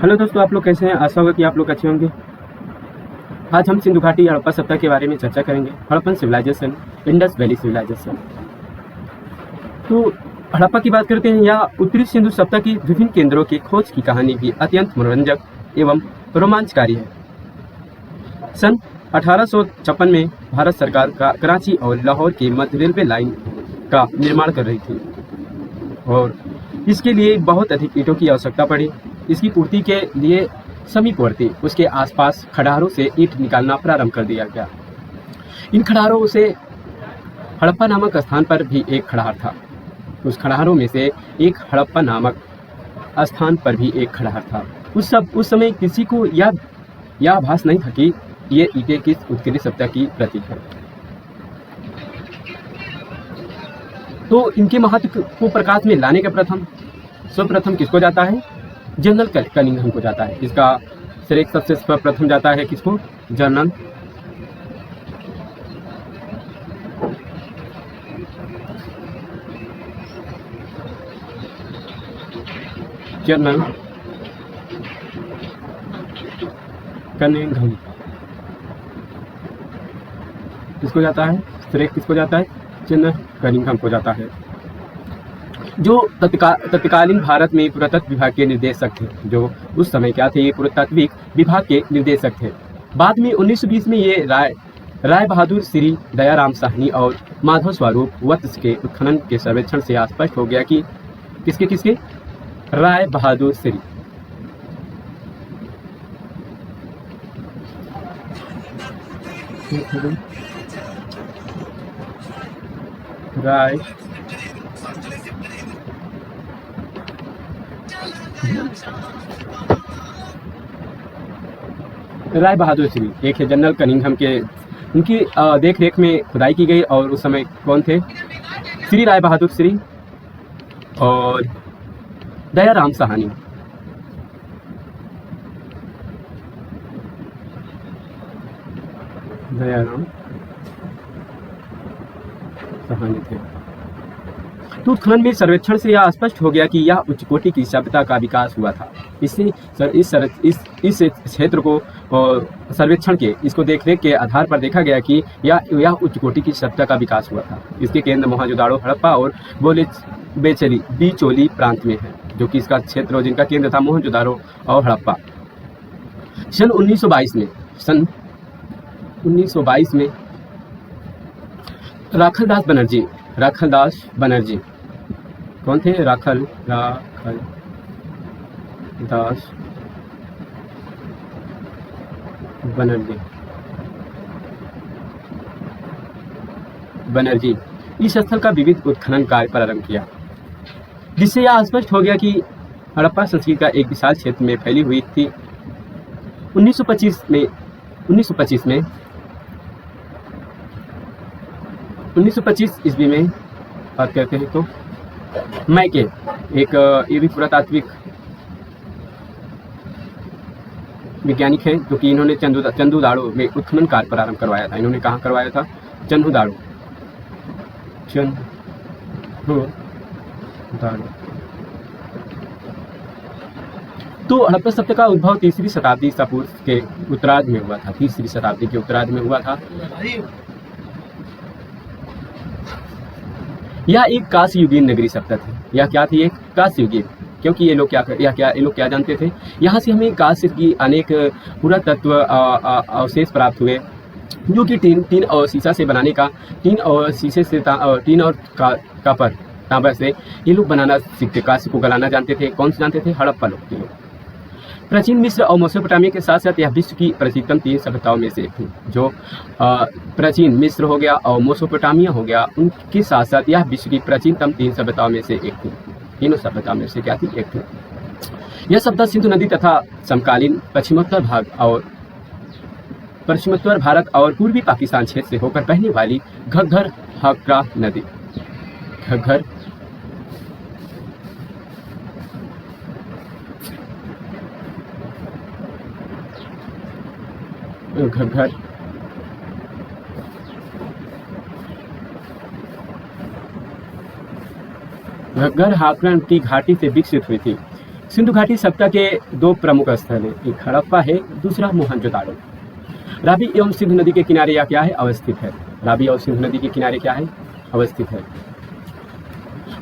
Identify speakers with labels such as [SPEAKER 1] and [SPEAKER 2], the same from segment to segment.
[SPEAKER 1] Hello दोस्तों, आप लोग कैसे हैं? आशा होगा कि आप लोग अच्छे होंगे। आज हम सिंधु घाटी हड़प्पा सभ्यता के बारे में चर्चा करेंगे। Harappan civilisation, Indus valley civilisation. तो हड़प्पा की बात करते हैं। यह उत्तरी सिंधु सभ्यता की विभिन्न केंद्रों की खोज की कहानी भी अत्यंत मनोरंजक एवं रोमांचकारी है। सन 1856 में भारत सरकार का कराची और लाहौर के मध्य रेलवे लाइन का निर्माण कर रही थी और इसके लिए बहुत अधिक ईंटों की आवश्यकता पड़ी। इसकी पूर्ति के लिए समीपवर्ती उसके आसपास खड़ारों से ईंट निकालना प्रारंभ कर दिया गया। इन खड़ारों से हड़प्पा नामक स्थान पर भी एक खड़ार था। उस खड़ारों में से एक हड़प्पा नामक स्थान पर भी एक खड़ार था। उस समय किसी को यह आभास नहीं था कि ये ईंटें किस उत्तरी सभ्यता की प्रतीक है। तो इनके महत्व को प्रकाश में लाने का सर्वप्रथम किसको जाता है? जनरल कनिंघम को जाता है। इसका श्रेय सबसे सर्वप्रथम जाता है किसको? General Cunningham. किसको जाता है श्रेय? किसको जाता है? जनरल कनिंघम को जाता है, जो तत्कालीन भारत में पुरातत्व विभाग के निर्देशक थे। जो उस समय क्या थे? ये पुरातत्विक विभाग के निर्देशक थे। बाद में 1920 में ये राय बहादुर श्री, दयाराम साहनी और माधव स्वरूप वत्स के उत्खनन के सर्वेक्षण से स्पष्ट हो गया कि किसके राय बहादुर श्री, राय बहादुर श्री एक है। जनरल कनिंघम के उनकी देख रेख में खुदाई की गई और उस समय कौन थे? श्री राय बहादुर श्री और दयाराम साहनी। दयाराम साहनी थे। तो उत्खनन में सर्वेक्षण से यह स्पष्ट हो गया कि यह उच्च कोटि की सभ्यता का विकास हुआ था। इससे इस क्षेत्र को सर्वेक्षण के इसको देखरेख के आधार पर देखा गया कि यह उच्च कोटि की सभ्यता का विकास हुआ था। इसके केंद्र मोहनजोदाड़ो, हड़प्पा और बीचोली प्रांत में है, जो कि इसका क्षेत्र जिनका केंद्र था मोहनजोदाड़ो और हड़प्पा। सन 1922 में राखलदास बनर्जी कौन थे? राखलदास बनर्जी इस स्थल का विविध उत्खनन कार्य प्रारंभ किया, जिससे यह स्पष्ट हो गया कि हड़प्पा संस्कृति का एक विशाल क्षेत्र में फैली हुई थी। 1925 ईस्वी में बात करते हैं तो मैके एक ये भी पुरातात्विक वैज्ञानिक हैं, जो कि इन्होंने चंदूदाड़ो में उत्खनन कार्य प्रारंभ करवाया था। इन्होंने कहाँ करवाया था? चंदूदाड़ो। तो हड़प्पा सभ्यता का उद्भव तीसरी शताब्दी ईसा पूर्व के उत्तरार्ध में हुआ था। तीसरी शताब्दी के उत्तरार्ध में हुआ था। यह एक कांस्ययुगीन नगरी सभ्यता थी। यह क्या थी? एक कांस्ययुगीन। क्योंकि ये लोग क्या जानते थे? यहाँ से हमें कांस्य की अनेक पुरातत्व अवशेष प्राप्त हुए, जो कि टीन और शीशा से बनाने का टीन और कॉपर तांबा से ये लोग बनाना सीखते। कांस्य को गलाना जानते थे। कौन से जानते थे? हड़प्पा लोग के लोग। प्राचीन मिस्र और मेसोपोटामिया के साथ साथ यह विश्व की प्राचीनतम 3 सभ्यताओं में से एक थी। जो प्राचीन मिस्र हो गया और मेसोपोटामिया हो गया, उनके साथ साथ यह विश्व की प्राचीनतम 3 सभ्यताओं में से एक थी। तीनों सभ्यताओं में से क्या थी? एक थी। यह सभ्यता सिंधु नदी तथा समकालीन पश्चिमोत्तर भारत और पूर्वी पाकिस्तान क्षेत्र से होकर बहने वाली घग्गर हकरा नदी घग्गर हाकरण की घाटी से विकसित हुई थी। सिंधु घाटी सभ्यता के दो प्रमुख स्थल हैं, एक हड़प्पा है, दूसरा मोहनजोदाड़ो। रावी एवं सिंधु नदी के किनारे यह क्या है, अवस्थित है। रावी और सिंधु नदी के किनारे क्या है, अवस्थित है।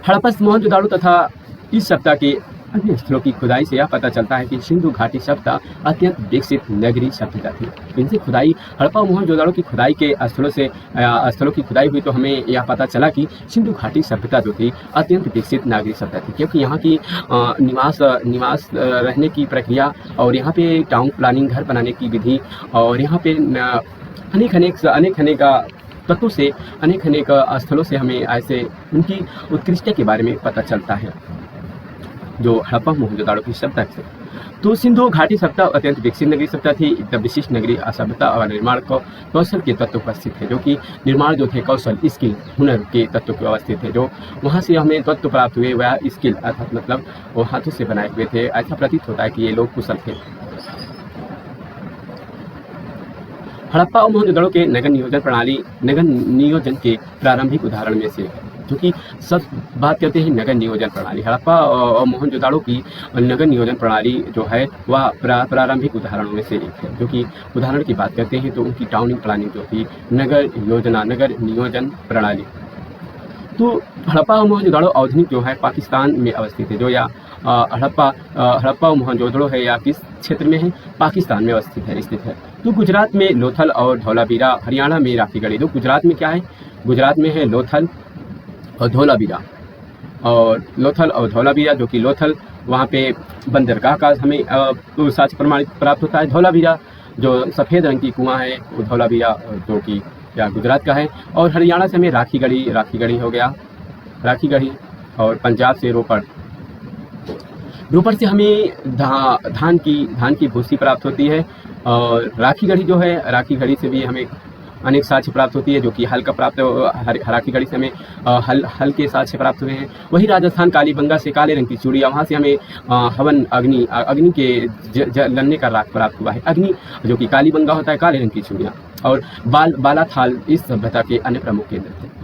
[SPEAKER 1] हड़प्पा, मोहनजोदाड़ो तथा इस सभ्यता के अन्य स्थलों की खुदाई से यह पता चलता है कि सिंधु घाटी सभ्यता अत्यंत विकसित नगरीय सभ्यता थी। इनसे खुदाई, हड़प्पा और मोहनजोदाड़ो की खुदाई के स्थलों की खुदाई हुई तो हमें यह पता चला कि सिंधु घाटी सभ्यता जो थी अत्यंत विकसित नागरिक सभ्यता थी, क्योंकि यहाँ की निवास रहने की प्रक्रिया और यहाँ पे टाउन प्लानिंग, घर बनाने की विधि और यहाँ पे अनेक तत्वों से अनेक स्थलों से हमें ऐसे उनकी उत्कृष्टता के बारे में पता चलता है जो हड़प्पा मोहनजोदाड़ो की सभ्यता से। तो सिंधु घाटी सभ्यता अत्यंत विकसित नगरीय सभ्यता थी। एकदम विशिष्ट नगरीय सभ्यता और निर्माण कौशल के तत्व उपस्थित थे, जो कि निर्माण जो थे कौशल, स्किल, हुनर के तत्व के अवस्थित थे। जो वहाँ से हमें तत्व प्राप्त हुए वह स्किल अर्थात मतलब वो हाथों से बनाए हुए थे। ऐसा प्रतीत होता है कि ये लोग कुशल थे। हड़प्पा और मोहनजोदाड़ो के नगर नियोजन प्रणाली नगर नियोजन के प्रारंभिक उदाहरण में से, जो कि सब बात करते हैं नगर नियोजन प्रणाली। हड़प्पा और मोहनजोदाड़ो की नगर नियोजन प्रणाली जो है वह प्रारंभिक उदाहरणों में से एक है। जो कि उदाहरण की बात करते हैं तो उनकी टाउनिंग प्लानिंग जो थी नगर नियोजन प्रणाली। तो हड़प्पा और मोहनजोदाड़ो आधुनिक जो है पाकिस्तान में अवस्थित है। जो या हड़प्पा और मोहनजोदाड़ो है या किस क्षेत्र में है, पाकिस्तान में स्थित है। तो गुजरात में लोथल और धौलावीरा, हरियाणा में राखीगढ़ी। तो गुजरात में क्या है, गुजरात में है लोथल और धौलावीरा, और लोथल और धौलावीरा, जो कि लोथल वहाँ पे बंदरगाह का हमें साक्ष्य प्रमाणित प्राप्त होता है। धौलावीरा जो सफ़ेद रंग की कुआं है वो धौलावीरा जो कि या गुजरात का है। और हरियाणा से हमें राखीगढ़ी हो गया, राखीगढ़ी। और पंजाब से रोपड़ से हमें धान की भूसी प्राप्त होती है। और राखीगढ़ी जो है, राखीगढ़ी से भी हमें अनेक साक्ष्य प्राप्त होती है, जो कि हल का प्राप्त राखीगढ़ी से हमें हल के साक्ष्य प्राप्त हुए हैं। वही राजस्थान कालीबंगा से काले रंग की चूड़ियाँ, वहाँ से हमें हवन अग्नि के जलने का राख प्राप्त हुआ है। अग्नि जो कि कालीबंगा होता है, काले रंग की चूड़ियाँ। और बालाथाल इस सभ्यता के अन्य प्रमुख केंद्र थे।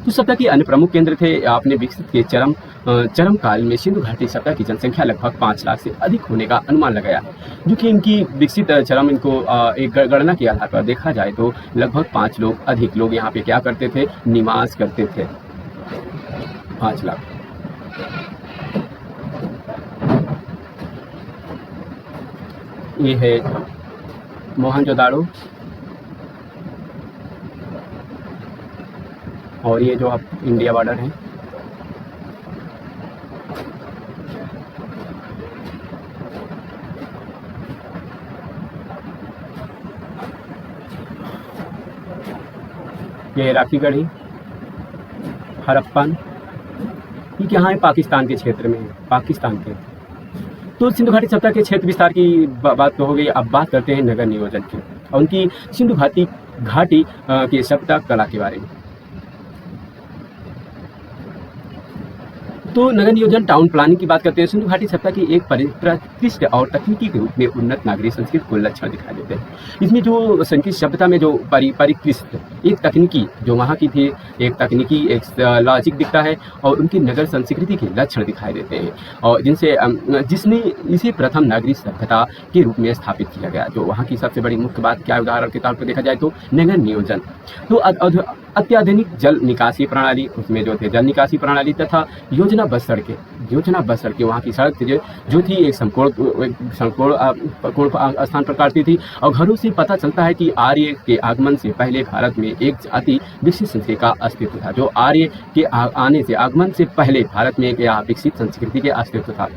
[SPEAKER 1] तो सभ्यता के अन्य प्रमुख केंद्र थे। आपने विकसित के चरम काल में सिंधु घाटी सभ्यता की जनसंख्या लगभग 5 लाख से अधिक होने का अनुमान लगाया है, जो कि इनकी विकसित चरम इनको एक गणना के आधार पर देखा जाए तो लगभग 5 लोग अधिक लोग यहाँ पे क्या करते थे, निवास करते थे। 5 लाख। ये है मोहनजोदाड़ो और ये जो आप इंडिया बॉर्डर है। ये राखीगढ़ी, हड़प्पन, ये क्या है, पाकिस्तान के क्षेत्र में है, पाकिस्तान के। तो सिंधु घाटी सभ्यता के क्षेत्र विस्तार की बात तो हो गई। अब बात करते हैं नगर नियोजन की और उनकी सिंधु घाटी के सभ्यता कला के बारे में। तो नगर नियोजन, टाउन प्लानिंग की बात करते हैं। सिंधु घाटी सभ्यता की एक प्रतिष्ठ और तकनीकी के रूप में उन्नत नागरिक संस्कृति को लक्षण दिखाई देते हैं। इसमें जो संकीर्ण सभ्यता में जो परिष्कृत एक तकनीकी जो वहाँ की थी, एक तकनीकी एक लॉजिक दिखता है और उनकी नगर संस्कृति के लक्षण दिखाई देते हैं, और जिसने इसे प्रथम नागरिक सभ्यता के रूप में स्थापित किया गया। जो वहाँ की सबसे बड़ी मुख्य बात क्या, उदाहरण के तौर पर देखा जाए तो नगर नियोजन। तो अत्याधुनिक जल निकासी प्रणाली, उसमें जो थे जल निकासी प्रणाली तथा योजनाबद्ध सड़कें वहाँ की सड़क जो थी एक समकोण स्थान पर काटती थी। और घरों से पता चलता है कि आर्य के आगमन से पहले भारत में एक अति विकसित संस्कृति का अस्तित्व था। जो आर्य के आगमन से पहले भारत में एक विकसित संस्कृति के अस्तित्व था,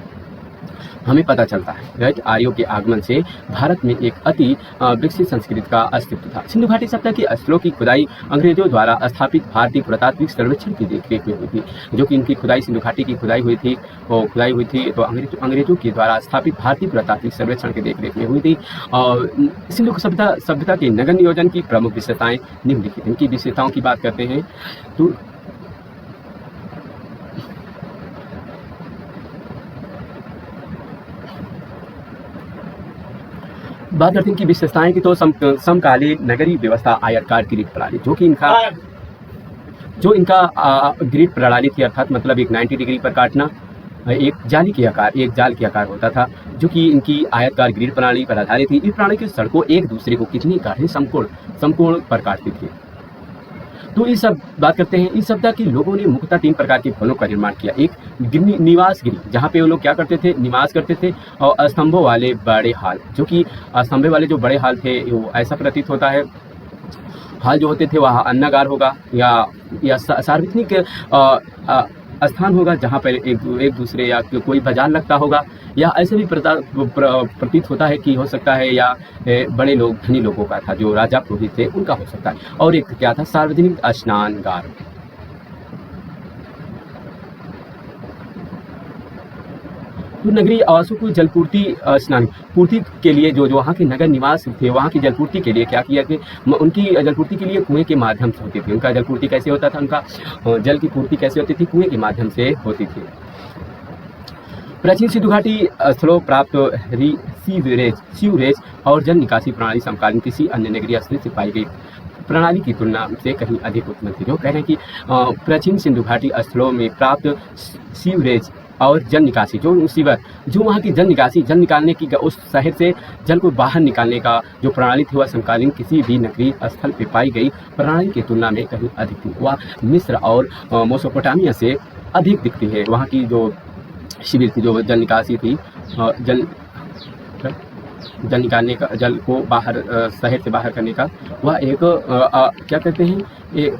[SPEAKER 1] हमें पता चलता है। राइट, आर्यों के आगमन से भारत में एक अति विकसित संस्कृति का अस्तित्व था। सिंधु घाटी सभ्यता की स्थलों की खुदाई अंग्रेजों द्वारा स्थापित भारतीय पुरातात्विक सर्वेक्षण की देखरेख में हुई थी। जो कि इनकी खुदाई, सिंधु घाटी की खुदाई हुई थी तो अंग्रेजों के द्वारा स्थापित भारतीय पुरातात्विक सर्वेक्षण की देखरेख में हुई थी। और सिंधु सभ्यता के नगर नियोजन की प्रमुख विशेषताएं निम्नलिखित। इनकी विशेषताओं की बात करते हैं तो बात करते हैं कि विशेषताएं की, तो समकालीन नगरीय व्यवस्था आयताकार ग्रिड प्रणाली, जो इनका ग्रिड प्रणाली थी, अर्थात मतलब एक 90 डिग्री पर काटना, एक जाली के आकार एक जाल के आकार होता था, जो कि इनकी आयताकार ग्रिड प्रणाली पर आधारित थी। इस प्रणाली की सड़कों एक दूसरे को कितनी गाढ़े समकोण पर काटती थी। तो इस सब बात करते हैं। इस सभ्यता के लोगों ने मुख्यतः 3 प्रकार के भवनों का निर्माण किया। एक निवास गृह, जहाँ पे वो लोग क्या करते थे, निवास करते थे, और स्तंभों वाले बड़े हाल, जो कि स्तंभे वाले जो बड़े हाल थे, वो ऐसा प्रतीत होता है, हाल जो होते थे वहाँ अन्नागार होगा या सार्वजनिक स्थान होगा, जहाँ पर एक दूसरे या कोई बाजार लगता होगा, या ऐसे भी प्रतीत होता है कि हो सकता है या बड़े लोग धनी लोगों का था, जो राजा पुरोहित थे उनका हो सकता है। और एक क्या था, सार्वजनिक स्नानगार। तो नगरीय आवासों को जलपूर्ति स्नान पूर्ति के लिए जो वहाँ के नगर निवास थे, वहाँ की जलपूर्ति के लिए क्या किया कि उनकी जलपूर्ति के लिए कुएं के माध्यम से होती थी। उनका जलपूर्ति कैसे होता था, उनका जल की पूर्ति कैसे होती थी, कुएं के माध्यम से होती थी। प्राचीन सिंधु घाटी स्थलों प्राप्त सीवरेज और जल निकासी प्रणाली समकालीन किसी अन्य नगरीय स्थल से पाई गई प्रणाली की तुलना से कहीं अधिक उत्तम थी। जो कह रहे हैं कि प्राचीन सिंधु घाटी स्थलों में प्राप्त सीवरेज और जल निकासी, जो वहाँ की जल निकालने की, उस शहर से जल को बाहर निकालने का जो प्रणाली थी, वह समकालीन किसी भी नगरीय स्थल पर पाई गई प्रणाली की तुलना में कहीं अधिक थी। वह मिस्र और मेसोपोटामिया से अधिक दिखती है। वहाँ की जो शिविर थी, जो जल निकासी थी, जल निकालने का, जल को बाहर शहर से बाहर करने का, वह एक क्या कहते हैं,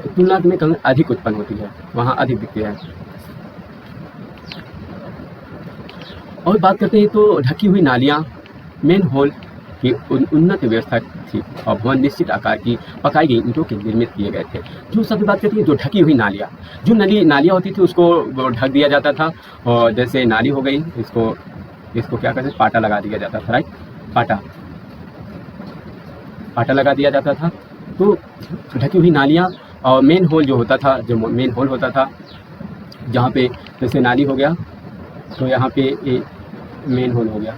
[SPEAKER 1] तुलना में कहीं अधिक उत्पन्न होती है, वहाँ अधिक दिखती है। और बात करते हैं तो ढकी हुई नालियाँ, मेन होल की उन्नत व्यवस्था थी, और भवन निश्चित आकार की पकाई गई ईंटों के निर्मित किए गए थे। जो सबसे बात करती है, जो ढकी हुई नालियाँ, जो नालियाँ होती थी उसको ढक दिया जाता था, और जैसे नाली हो गई, इसको क्या कहते हैं, पाटा लगा दिया जाता था, राइट, पाटा लगा दिया जाता था। तो ढकी हुई नालियाँ, और मेन होल जो होता था, जहाँ पे जैसे नाली हो गया, तो यहाँ पे मेन होल हो गया,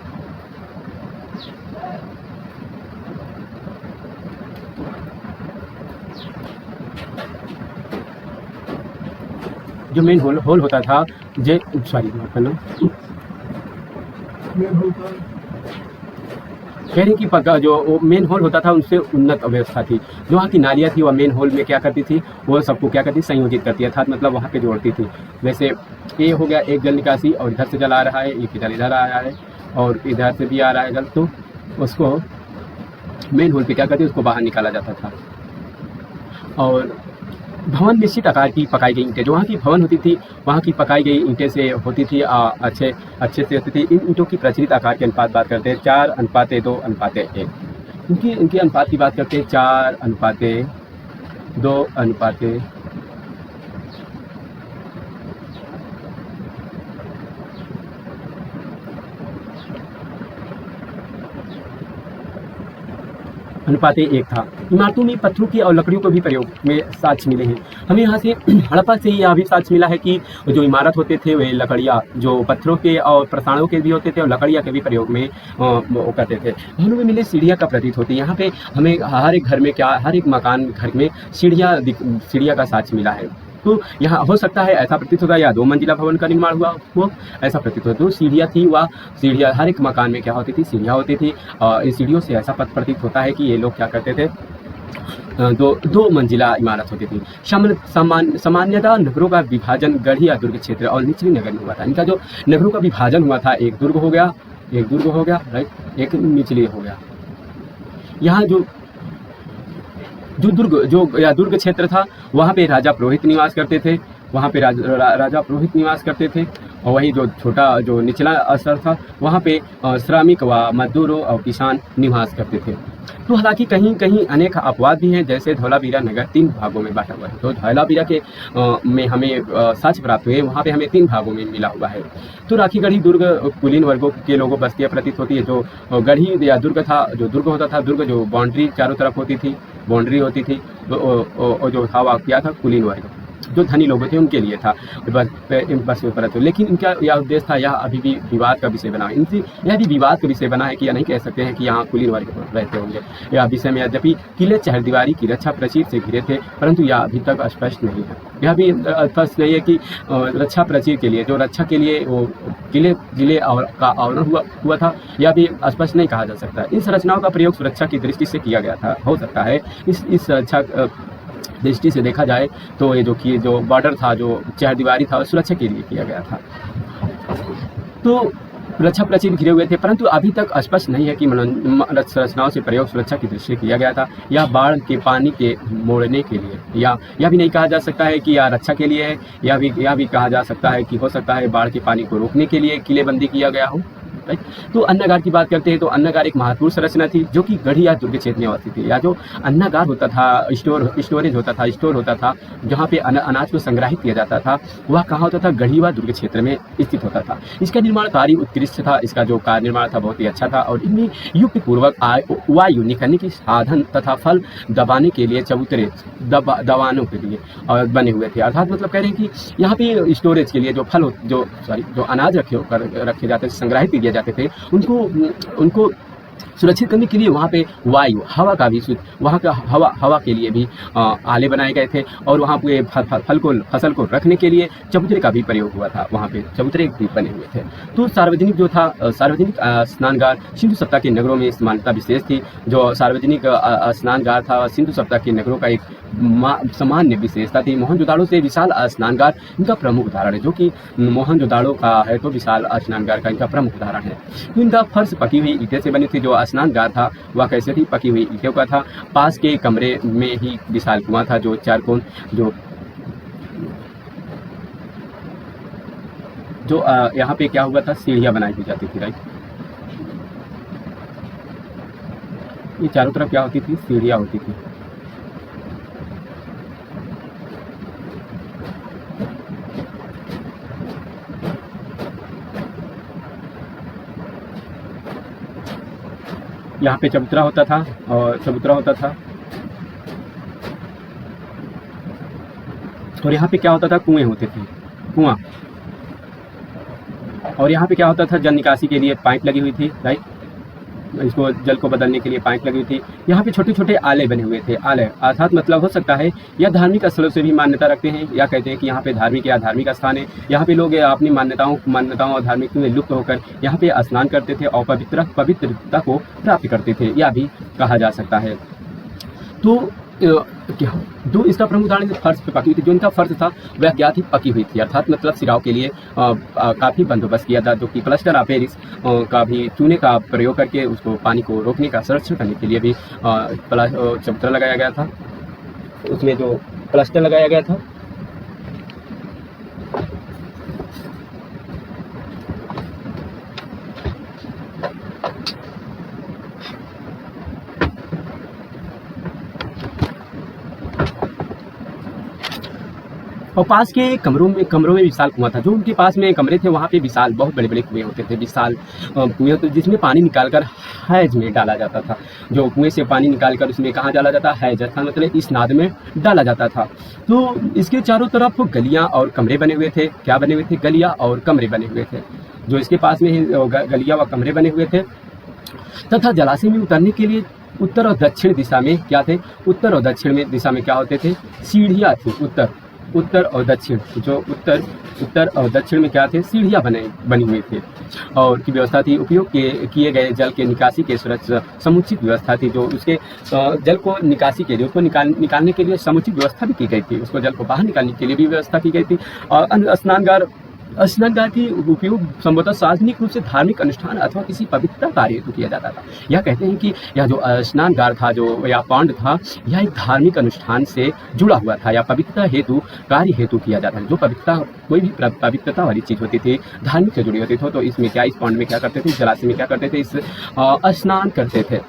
[SPEAKER 1] जो मेन होल होता था, कह रहे कि पक्का जो मेन होल होता था, उनसे उन्नत व्यवस्था थी। जो वहाँ की नालियाँ थी, वह मेन होल में क्या करती थी, वो सबको क्या करती, संयोजित करती है, अर्थात मतलब वहाँ पे जोड़ती थी। जैसे ये हो गया एक जल निकासी, और इधर से जल आ रहा है, एक जल इधर आ रहा है, और इधर से भी आ रहा है जल, तो उसको मेन होल पे क्या करती, उसको बाहर निकाला जाता था। और भवन निश्चित आकार की पकाई गई ईंटें, जो वहाँ की भवन होती थी, वहाँ की पकाई गई ईंटें से होती थी, अच्छे से होती थी। इन ईंटों की प्रचलित आकार के अनुपात बात करते हैं, 4:2:1। इनके अनुपात की बात करते हैं, 4:2:1। अनुपात 1 था। इमारतों में पत्थरों की और लकड़ियों को भी प्रयोग में साक्ष्य मिले हैं। हमें यहाँ से हड़प्पा से यह भी साक्ष्य मिला है कि जो इमारत होते थे, वे लकड़ियाँ, जो पत्थरों के और प्रसारणों के भी होते थे, और लकड़ियाँ के भी प्रयोग में वो करते थे। भवनों में मिले सीढ़ियाँ का प्रतीत होती है। यहाँ पे हमें हर एक घर में हर एक मकान घर में सीढ़ियाँ का साक्ष्य मिला है। तो यहाँ हो सकता है ऐसा प्रतीत होता है, या 2 मंजिला भवन का निर्माण हुआ हो, ऐसा प्रतीत होता है। तो सीढ़ियाँ थी, वह सीढ़ियाँ हर एक मकान में क्या होती थी, सीढ़ियाँ होती थी। और इन सीढ़ियों से ऐसा प्रतीत होता है कि ये लोग क्या करते थे, 2 मंजिला इमारत होती थी। सामान्यतः नगरों का विभाजन गढ़ या दुर्ग क्षेत्र और निचली नगर में हुआ था। इनका जो नगरों का विभाजन हुआ था, एक दुर्ग हो गया, राइट, एक निचली हो गया। यहाँ जो दुर्ग क्षेत्र था, वहाँ पे राजा पुरोहित निवास करते थे, और वही जो निचला स्तर था, वहाँ पे श्रमिक व मजदूरों और किसान निवास करते थे। तो हालांकि कहीं कहीं अनेक अपवाद भी हैं, जैसे धौलावीरा नगर 3 भागों में बांटा हुआ है। तो धौलावीरा के में हमें साक्ष्य प्राप्त हुए, वहाँ पे हमें 3 भागों में मिला हुआ है। तो राखीगढ़ी दुर्ग कुलीन वर्गों के लोगों बस्तियाँ प्रतीत होती है। जो गढ़ी या दुर्ग था, जो दुर्ग होता था, जो बाउंड्री चारों तरफ होती थी, बाउंड्री होती थी, जो था वह क्या था, कुलीन वर्ग। जो धनी लोग थे उनके लिए था बस ऊपर तो, लेकिन इनका यह उद्देश्य था, यह अभी भी विवाद का विषय बना है। इनसे यह भी विवाद का विषय बना है कि यह नहीं कह सकते हैं कि यहाँ कुलीन वर्ग रहते होंगे। यह विषय में यद्यपि किले चहरदीवारी की रक्षा प्राचीर से घिरे थे, परंतु यह अभी तक स्पष्ट नहीं है। यह भी स्पष्ट नहीं है कि रक्षा प्राचीर के लिए, जो रक्षा के लिए वो किले जिले और का आवरण हुआ था, यह भी स्पष्ट नहीं कहा जा सकता। इन संरचनाओं का प्रयोग सुरक्षा की दृष्टि से किया गया था, हो सकता है इस रक्षा दृष्टि से देखा जाए तो ये जो बॉर्डर था, जो चहरदीवारी था, सुरक्षा के लिए किया गया था। तो रक्षा प्राचीर घिरे हुए थे, परंतु अभी तक स्पष्ट नहीं है कि संरचनाओं से प्रयोग सुरक्षा की दृष्टि से किया गया था या बाढ़ के पानी के मोड़ने के लिए, या यह भी नहीं कहा जा सकता है कि यह रक्षा के लिए है। यह भी कहा जा सकता है कि हो सकता है बाढ़ के पानी को रोकने के लिए किलेबंदी किया गया हो। तो अन्नागार की बात करते हैं तो अन्नागार एक महत्वपूर्ण संरचना थी जो कि गढ़ी या दुर्ग क्षेत्र में अवस्थित थी। या जो अन्नागार होता था, स्टोरेज होता था, स्टोर होता था, जहाँ पे अनाज को संग्रहित किया जाता था, वह कहाँ होता था? गढ़ी व दुर्ग क्षेत्र में स्थित होता था। इसका निर्माण कार्य उत्कृष्ट था, इसका जो कार्य निर्माण था बहुत ही अच्छा था, और इनमें युक्त पूर्वक वायु निकलने की साधन तथा फल दबाने के लिए चबूतरे दबानों के लिए बने हुए थे। अर्थात मतलब कह रहे हैं कि यहाँ पे स्टोरेज के लिए जो अनाज रखे जाते थे, संग्रहित किए जाते थे, उनको सुरक्षित करने के लिए वहाँ पे वायु, हवा का भी वहाँ का हवा के लिए भी आले बनाए गए थे, और वहाँ पे फसल को रखने के लिए चबूतरे का भी प्रयोग हुआ था। वहाँ पे चबूतरे भी बने हुए थे। तो सार्वजनिक स्नानगार सिंधु सभ्यता के नगरों में इस मान्यता विशेष थी। जो सार्वजनिक स्नानगार था सिंधु सभ्यता के नगरों का एक सामान्य विशेषता थी। मोहनजोदाड़ो से विशाल स्नानगार इनका प्रमुख उदाहरण है, जो कि मोहनजोदाड़ो का है तो विशाल स्नानगार का इनका प्रमुख उदाहरण है। तो इनका फर्श पकी हुई ईंटें से बनी थी। जो स्नानगार था वह कैसे थी? पकी हुई ईंटों का था। पास के कमरे में ही विशाल कुआं था, जो चारकोन जो यहाँ पे क्या हुआ था? सीढ़ियाँ बनाई दी जाती थी, राइट। ये चारों तरफ क्या होती थी? सीढ़ियाँ होती थी। यहाँ पे चबूतरा होता था और यहाँ पे क्या होता था? कुएं होते थे, कुआं। और यहाँ पे क्या होता था? जल निकासी के लिए पाइप लगी हुई थी, राइट। इसको जल को बदलने के लिए पाइप लगी हुई थी। यहाँ पे छोटे छोटे आले बने हुए थे। आले अर्थात मतलब हो सकता है या धार्मिक स्थलों से भी मान्यता रखते हैं, या कहते हैं कि यहाँ पे धार्मिक या धार्मिक स्थान है। यहाँ पे लोग अपनी मान्यताओं और धार्मिक में लुप्त होकर यहाँ पे स्नान करते थे और पवित्रता को प्राप्त करते थे, यह भी कहा जा सकता है। तो इसका प्रमुख उदाहरण फर्श पे पकी हुई थी। जो इनका फर्श था वह क्या थी? पकी हुई थी। अर्थात मतलब सिराव के लिए काफ़ी बंदोबस्त किया था, जो कि प्लास्टर ऑफ पेरिस का भी चूने का प्रयोग करके उसको पानी को रोकने का संरक्षण करने के लिए भी चबूतरा लगाया गया था। उसमें जो प्लास्टर लगाया गया था और पास के कमरों में विशाल कुआं था। जो उनके पास में कमरे थे वहाँ पे विशाल बहुत बड़े बड़े कुएं होते थे, विशाल कुएं होते जिसमें पानी निकालकर हैज में डाला जाता था। जो कुएं से पानी निकालकर उसमें कहाँ डाला जाता? हैज, अर्थात मतलब इस नाद में डाला जाता था। तो इसके चारों तरफ गलियाँ और कमरे बने हुए थे। क्या बने हुए थे? गलियाँ और कमरे बने हुए थे। जो इसके पास में गलियाँ व कमरे बने हुए थे तथा जलाशय में उतरने के लिए उत्तर और दक्षिण दिशा में क्या थे? उत्तर और दक्षिण में दिशा में क्या होते थे? सीढ़ियाँ थी। उत्तर और दक्षिण, जो उत्तर और दक्षिण में क्या थे? सीढ़ियाँ बनी हुई थी और की व्यवस्था थी। उपयोग किए गए जल के निकासी के समुचित व्यवस्था थी। जो उसके जल को निकासी के लिए, उसको निकालने के लिए समुचित व्यवस्था भी की गई थी। उसको जल को बाहर निकालने के लिए भी व्यवस्था की गई थी। और स्नानगार की उपयोग संभवतः सार्वजनिक रूप से धार्मिक अनुष्ठान अथवा किसी पवित्रता कार्य हेतु किया जाता था। यह कहते हैं कि यह जो स्नानगार था, जो या पॉन्ड था, यह एक धार्मिक अनुष्ठान से जुड़ा हुआ था या पवित्रता हेतु कार्य हेतु किया जाता है। जो पवित्रता, कोई भी पवित्रता वाली चीज़ होती थी, धार्मिक से जुड़ी होती थी, तो इसमें क्या, इस पॉन्ड में क्या करते थे? जलाशय में क्या करते थे? इस स्नान करते थे।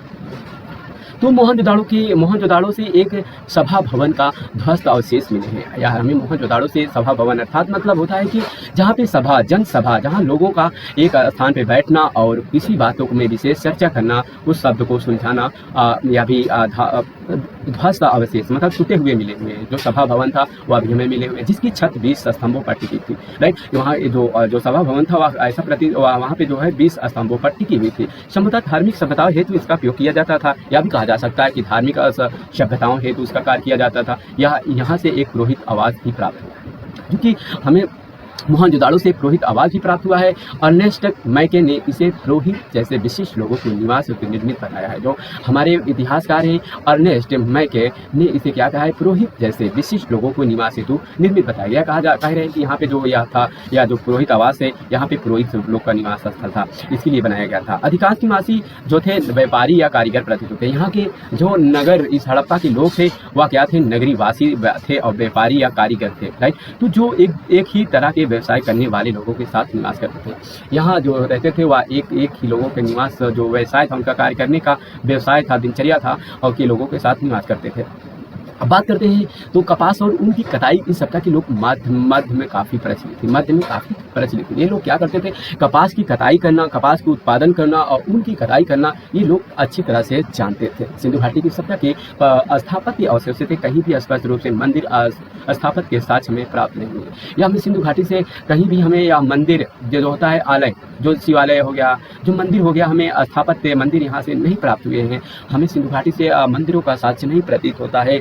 [SPEAKER 1] तो मोहनजोदाड़ो से एक सभा भवन का ध्वस्त अवशेष मिले हैं। या हमें मोहनजोदाड़ो से सभा भवन अर्थात मतलब होता है कि जहाँ पे सभा, जनसभा, जहाँ लोगों का एक स्थान पे बैठना और किसी बातों में विशेष चर्चा करना, उस शब्द को सुलझाना, या भी ध्वस्त अवशेष मतलब टूटे हुए मिले हुए हैं। जो सभा भवन था वह अभी हमें मिले हुए हैं, जिसकी छत 20 स्तंभों पर टिकी थी। राइट, वहाँ जो सभा भवन था वह ऐसा वहाँ पे जो है 20 स्तंभों पर टिकी हुई थी। संभवतः धार्मिक सभ्यताओं हेतु इसका उपयोग किया जाता था, या भी कहा जा सकता है कि धार्मिक सभ्यताओं हेतु उसका कार्य किया जाता था। यहाँ से एक पुरोहित आवाज भी प्राप्त हुआ है, क्योंकि हमें मोहनजोदाड़ो से पुरोहित आवाज भी प्राप्त हुआ है। अर्नेस्ट मैके ने इसे पुरोहित जैसे विशिष्ट लोगों के निवास हेतु निर्मित बताया है। जो हमारे इतिहासकार हैं अर्नेस्ट मैके ने इसे क्या कहा है, पुरोहित जैसे विशिष्ट लोगों को निवास हेतु निर्मित बताया गया। कह रहे हैं कि यहाँ पे जो यह था, या जो पुरोहित आवास है, यहाँ पे पुरोहित लोग का निवास स्थल था, इसके लिए बनाया गया था। अधिकांश निवासी जो थे व्यापारी या कारीगर प्रतीत होते हैं। यहाँ के जो नगर, इस हड़प्पा के लोग थे वह क्या थे, नगरी वासी थे और व्यापारी या कारीगर थे। राइट, तो जो एक ही तरह के व्यवसाय करने वाले लोगों के साथ निवास करते थे। यहाँ जो रहते थे वह एक ही लोगों के निवास, जो व्यवसाय था उनका, कार्य करने का व्यवसाय था, दिनचर्या था, और के लोगों के साथ निवास करते थे। अब बात करते हैं तो कपास और ऊन की कटाई इस सप्ताह के लोग मध्य में काफ़ी प्रचलित थी। ये लोग क्या करते थे, कपास की कटाई करना, कपास को उत्पादन करना और ऊन की कटाई करना, ये लोग अच्छी तरह से जानते थे। सिंधु घाटी की सभ्यता के स्थापत्य अवशेष से कहीं भी स्पष्ट रूप से मंदिर स्थापत्य के साक्ष्य हमें प्राप्त नहीं हुए। या हमें सिंधु घाटी से कहीं भी हमें, या मंदिर जो होता है, आलय, जो शिवालय हो गया, जो मंदिर हो गया, हमें स्थापत्य मंदिर यहाँ से नहीं प्राप्त हुए हैं। हमें सिंधु घाटी से मंदिरों का साक्ष्य नहीं प्रतीत होता है।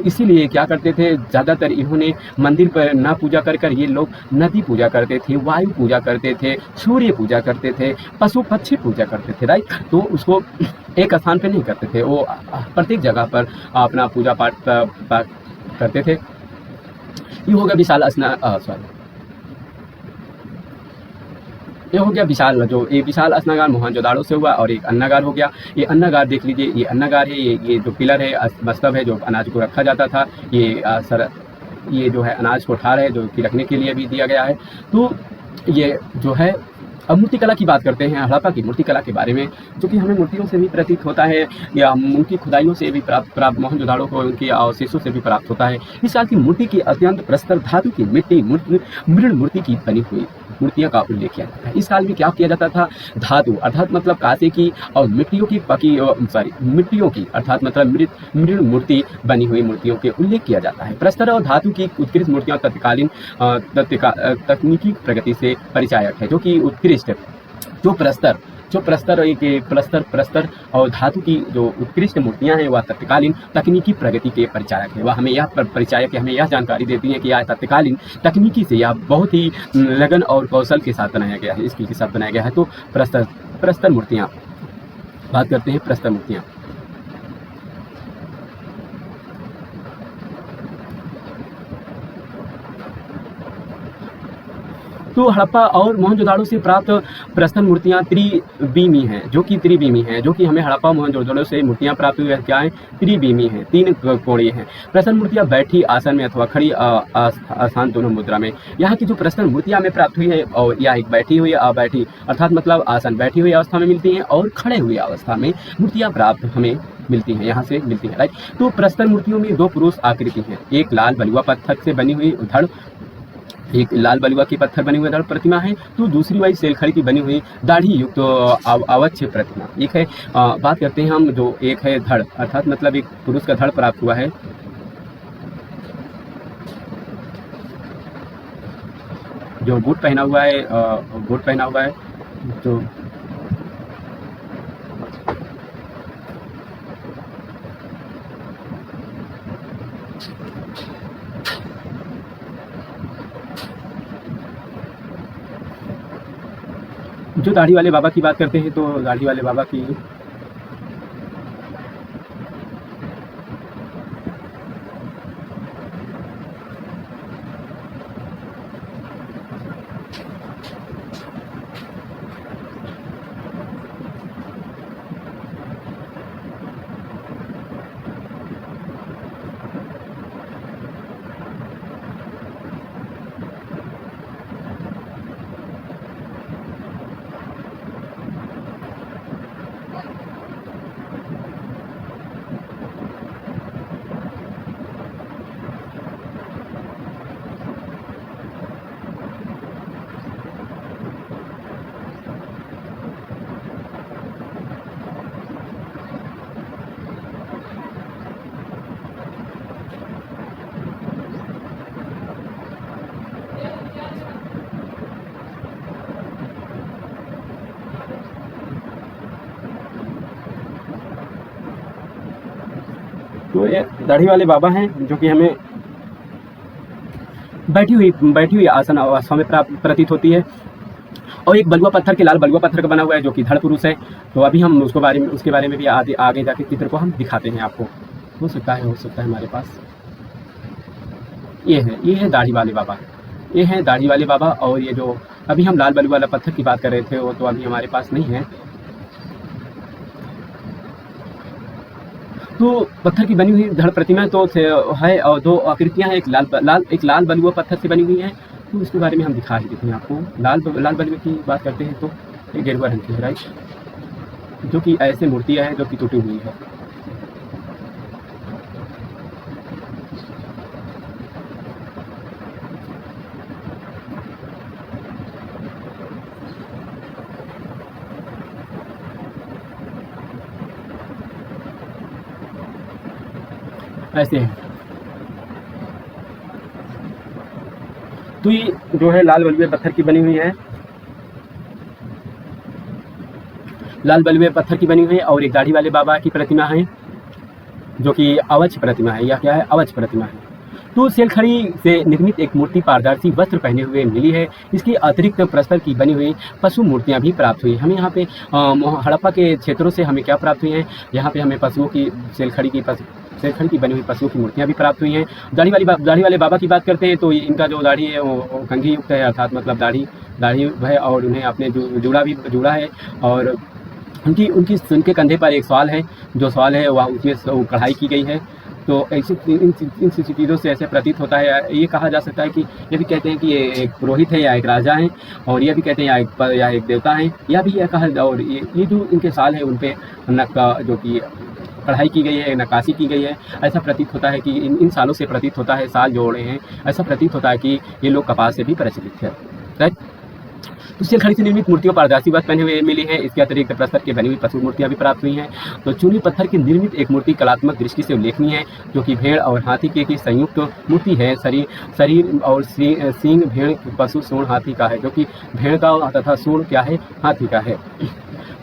[SPEAKER 1] इसीलिए क्या करते थे, ज़्यादातर इन्होंने मंदिर पर न पूजा कर ये लोग नदी पूजा करते थे, वायु पूजा करते थे, सूर्य पूजा करते थे, पशु पक्षी पूजा करते थे। राइट, तो उसको एक स्थान पर नहीं करते थे, वो प्रत्येक जगह पर अपना पूजा पाठ करते थे। ये हो गया विशाल ये हो गया विशाल स्नागार मोहनजोदाड़ो से हुआ। और एक अन्नागार हो गया। ये अन्नागार देख लीजिए, ये अन्नागार है, ये जो पिलर है, मस्तब है, जो अनाज को रखा जाता था। ये जो है अनाज को ठार है, जो कि रखने के लिए भी दिया गया है। तो ये जो है, अब मूर्तिकला की बात करते हैं, हड़प्पा की मूर्तिकला के बारे में, जो कि हमें मूर्तियों से भी प्रतीत होता है, या उनकी खुदाइयों से भी प्राप्त मोहनजोदाड़ो को उनके अवशेषों से भी प्राप्त होता है। इस काल की मूर्ति की अत्यंत प्रस्तर धातु की मृण मूर्ति की बनी हुई मूर्तियों का उल्लेख किया जाता है। इस काल में क्या किया जाता था, धातु अर्थात मतलब कांसे की और मिट्टियों की अर्थात मतलब मृण मूर्ति बनी हुई मूर्तियों के उल्लेख किया जाता है। प्रस्तर और धातु की उत्कृष्ट मूर्तियां तत्कालीन तकनीकी प्रगति से परिचायक है। जो कि उत्कृष्ट प्रस्तर और धातु की जो उत्कृष्ट मूर्तियां हैं वह तत्कालीन तकनीकी प्रगति के परिचायक है। वह हमें यह जानकारी देती है कि यह तत्कालीन तकनीकी से यह बहुत ही लगन और कौशल के साथ बनाया गया है, स्किल के साथ बनाया गया है। तो प्रस्तर मूर्तियां, बात करते हैं प्रस्तर मूर्तियां। तो हड़प्पा और मोहनजोदाड़ो से प्राप्त प्रस्तर मूर्तियां त्रिविमी हैं, जो कि हमें हड़प्पा मोहनजोदाड़ो से मूर्तियां प्राप्त हुई क्या है, त्रिविमी हैं, 3 कोणीय हैं। प्रस्तर मूर्तियां बैठी आसन में अथवा खड़ी आसान दोनों मुद्रा में। यहाँ की जो प्रस्तर मूर्तियां हमें प्राप्त हुई है, और या एक बैठी हुई बैठी अर्थात मतलब आसन बैठी हुई अवस्था में मिलती हैं, और खड़े हुई अवस्था में मूर्तियां प्राप्त हमें मिलती हैं, यहाँ से मिलती हैं। राइट, तो प्रस्तर मूर्तियों में 2 पुरुष आकृति हैं। एक लाल बलुआ पत्थर से बनी हुई धड़, एक लाल बलुआ की पत्थर बनी हुई धड़ प्रतिमा है। तो दूसरी वाली सेलखड़ी की बनी हुई दाढ़ी युक्त अवच्छ प्रतिमा एक है। बात करते हैं हम, जो एक है धड़ अर्थात मतलब एक पुरुष का धड़ प्राप्त हुआ है, जो बूट पहना हुआ है, तो जो दाढ़ी वाले बाबा की बात करते हैं, तो दाढ़ी वाले बाबा की तो ये दाढ़ी वाले बाबा हैं जो कि हमें बैठी हुई आसन अवस्था में प्रतीत होती है। और एक बलुआ पत्थर के लाल बलुआ पत्थर का बना हुआ है जो कि धड़ पुरुष है। तो अभी हम उसके बारे में भी आगे जाके चित्र को हम दिखाते हैं आपको। हो सकता है हमारे पास ये है दाढ़ी वाले बाबा, ये हैं दाढ़ी वाले बाबा। और ये जो अभी हम लाल बलुआ वाला पत्थर की बात कर रहे थे वो तो अभी हमारे पास नहीं है। तो पत्थर की बनी हुई धड़ प्रतिमा तो है और दो आकृतियां हैं, एक लाल बलुआ पत्थर से बनी हुई है। तो इसके बारे में हम दिखा ही देते हैं आपको। लाल बलुए की बात करते हैं तो ये गेरुआ रंग की है, राइट, जो कि ऐसे मूर्तियां हैं जो कि टूटी हुई है। ऐसे है। तो ये जो है लाल बलुए पत्थर की बनी हुई है, लाल बलुए पत्थर की बनी हुई है। और एक दाढ़ी वाले बाबा की प्रतिमा है जो कि अवच प्रतिमा है। यह क्या है? अवच प्रतिमा है। तो सेलखड़ी से निर्मित एक मूर्ति पारदर्शी वस्त्र पहने हुए मिली है। इसके अतिरिक्त प्रस्तर की बनी हुई पशु मूर्तियां भी प्राप्त हुई। हमें यहाँ पे हड़प्पा के क्षेत्रों से हमें क्या प्राप्त हुई है? यहाँ पे हमें पशुओं की सेलखड़ी की बनी हुई पशुओं की मूर्तियां भी प्राप्त हुई हैं। दाढ़ी वाले बाबा की बात करते हैं तो इनका जो दाढ़ी है वो कंघी युक्त है, अर्थात मतलब दाढ़ी है और उन्हें अपने जुड़ा है। और उनके कंधे पर एक सवाल है, जो सवाल है वह उसमें कढ़ाई की गई है। तो ऐसी इन चीज़ों से ऐसे प्रतीत होता है। ये कहा जा सकता है कि ये भी कहते हैं कि ये एक पुरोहित है या एक राजा है, और ये भी कहते हैं या एक देवता है, या भी यह कहा। और ये जो इनके साल है उन पे जो कि कढ़ाई की गई है, नक्काशी की गई है। ऐसा प्रतीत होता है कि इन सालों से प्रतीत होता है, साल जोड़े हैं, ऐसा प्रतीत होता है कि ये लोग कपास से भी प्रचलित है, राइट। तो सेलखड़ी से निर्मित मूर्तियों पारदर्शी वस्त्र पहने हुए मिली है। इसके अतिरिक्त प्रस्तर की बनी हुई पशु मूर्तियां भी प्राप्त हुई हैं। तो चूनी पत्थर की निर्मित एक मूर्ति कलात्मक दृष्टि से उल्लेखनीय है, जो कि भेड़ और हाथी की संयुक्त मूर्ति है। शरीर और सींग भेड़, पशु सूंड हाथी का है, जो कि भेड़ का तथा सूंड क्या है? हाथी का है।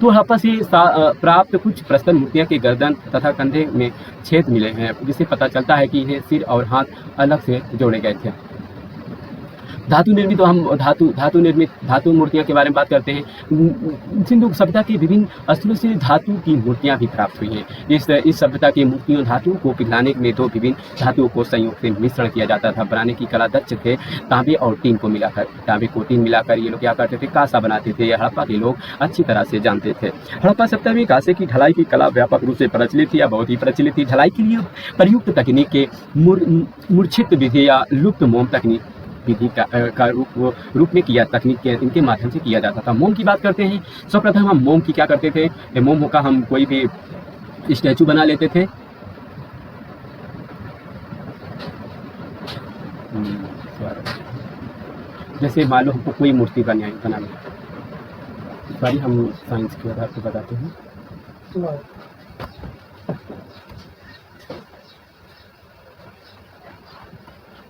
[SPEAKER 1] तो हड़प्पा से प्राप्त कुछ प्रस्तर मूर्तियां के गर्दन तथा कंधे में छेद मिले हैं, जिससे पता चलता है कि इन्हें सिर और हाथ अलग से जोड़े गए थे। धातु निर्मित, तो हम धातु मूर्तियां के बारे में बात करते हैं। सिंधु सभ्यता के विभिन्न स्थलों से धातु की मूर्तियां भी प्राप्त हुई हैं। इस सभ्यता की मूर्तियों धातुओं को पिघलाने में तो विभिन्न धातुओं को संयोग से मिश्रण किया जाता था। बनाने की कला दक्ष थे। तांबे और टीन को मिलाकर ये लोग क्या करते थे? कांसा बनाते थे। हड़प्पा के लोग अच्छी तरह से जानते थे। हड़प्पा सभ्यता में कांसे की ढलाई की कला व्यापक रूप से प्रचलित थी या बहुत ही प्रचलित थी। ढलाई के लिए प्रयुक्त तकनीक के मूर्छित विधि या लुप्त मोम तकनीक विधि का रूप में इनके माध्यम से किया जाता था। मोम की बात करते हैं। सर्वप्रथम हम मोम की क्या करते थे? मोम का हम कोई भी स्टैचू बना लेते थे। जैसे मान लो हमको कोई मूर्ति बनानी, सॉरी हम साइंस के आधार पर बताते हैं।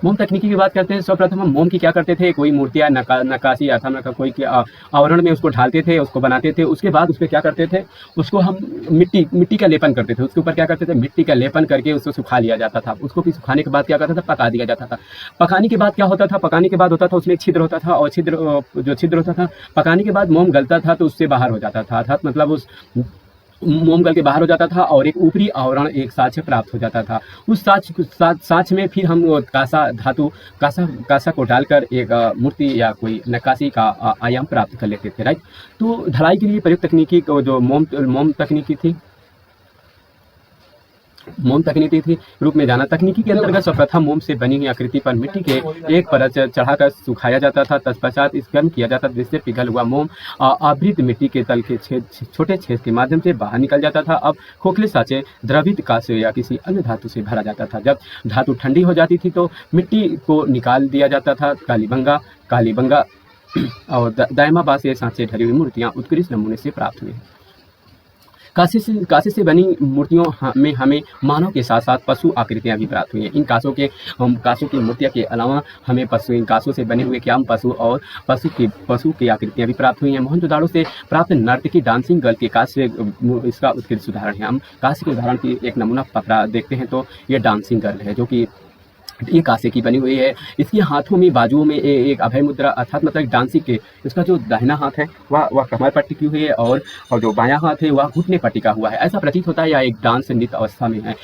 [SPEAKER 1] मोम तकनीकी की बात करते हैं। सर्वप्रथम हम मोम की क्या करते थे? कोई मूर्तियाँ नक्काशी अर्थात कोई के आवरण में उसको ढालते थे, उसको बनाते थे। उसके बाद उस पर क्या करते थे? उसको हम मिट्टी का लेपन करते थे। उसके ऊपर क्या करते थे? मिट्टी का लेपन करके उसको सुखा लिया जाता था। उसको फिर सुखाने के बाद क्या करता था? पका दिया जाता था। पकाने के बाद क्या होता था? पकाने के बाद होता था उसमें एक छिद्र होता था, और जो छिद्र होता था, पकाने के बाद मोम गलता था तो उससे बाहर हो जाता था। अर्थात मतलब उस मोम गल के बाहर हो जाता था और एक ऊपरी आवरण, एक साँच प्राप्त हो जाता था। उस साँच में फिर हम कांसा को डालकर एक मूर्ति या कोई नक्काशी का आयाम प्राप्त कर लेते थे, राइट। तो ढलाई के लिए प्रयुक्त तकनीकी जो मोम तकनीकी थी रूप में जाना। तकनीकी के अंतर्गत सर्वप्रथम मोम से बनी हुई आकृति पर मिट्टी के एक परत चढ़ाकर सुखाया जाता था। तत्पश्चात इस गर्म किया जाता था, जिससे पिघल हुआ मोम आवृत मिट्टी के तल के छोटे छेद के माध्यम से बाहर निकल जाता था। अब खोखले साँचे द्रवित कांसे या किसी अन्य धातु से भरा जाता था। जब धातु ठंडी हो जाती थी तो मिट्टी को निकाल दिया जाता था। कालीबंगा और दायमा बाँस से सांचे ढली हुई मूर्तियाँ उत्कृष्ट नमूने से प्राप्त हुई। कांसे से बनी मूर्तियों में हमें मानव के साथ साथ पशु आकृतियां भी प्राप्त हुई हैं। इन कांसों की मूर्तियां के अलावा हमें इन कांसों से बने हुए क्या पशु और पशु की आकृतियां भी प्राप्त हुई हैं। मोहनजोदाड़ो से प्राप्त नर्तकी डांसिंग गर्ल के कांस्य इसका उत्कृष्ट उदाहरण है। हम कांस्य के उदाहरण की एक नमूना पकड़ा देखते हैं तो ये डांसिंग गर्ल है, जो कि ये कांसे की बनी हुई है। इसके हाथों में बाजुओं में एक अभय मुद्रा अर्थात मतलब डांसिंग के इसका जो दाहिना हाथ है वह कमर पर टिकी हुई है और जो बायां हाथ है वह घुटने पर टिका हुआ है। ऐसा प्रतीत होता है या एक डांस नृत्य अवस्था में है।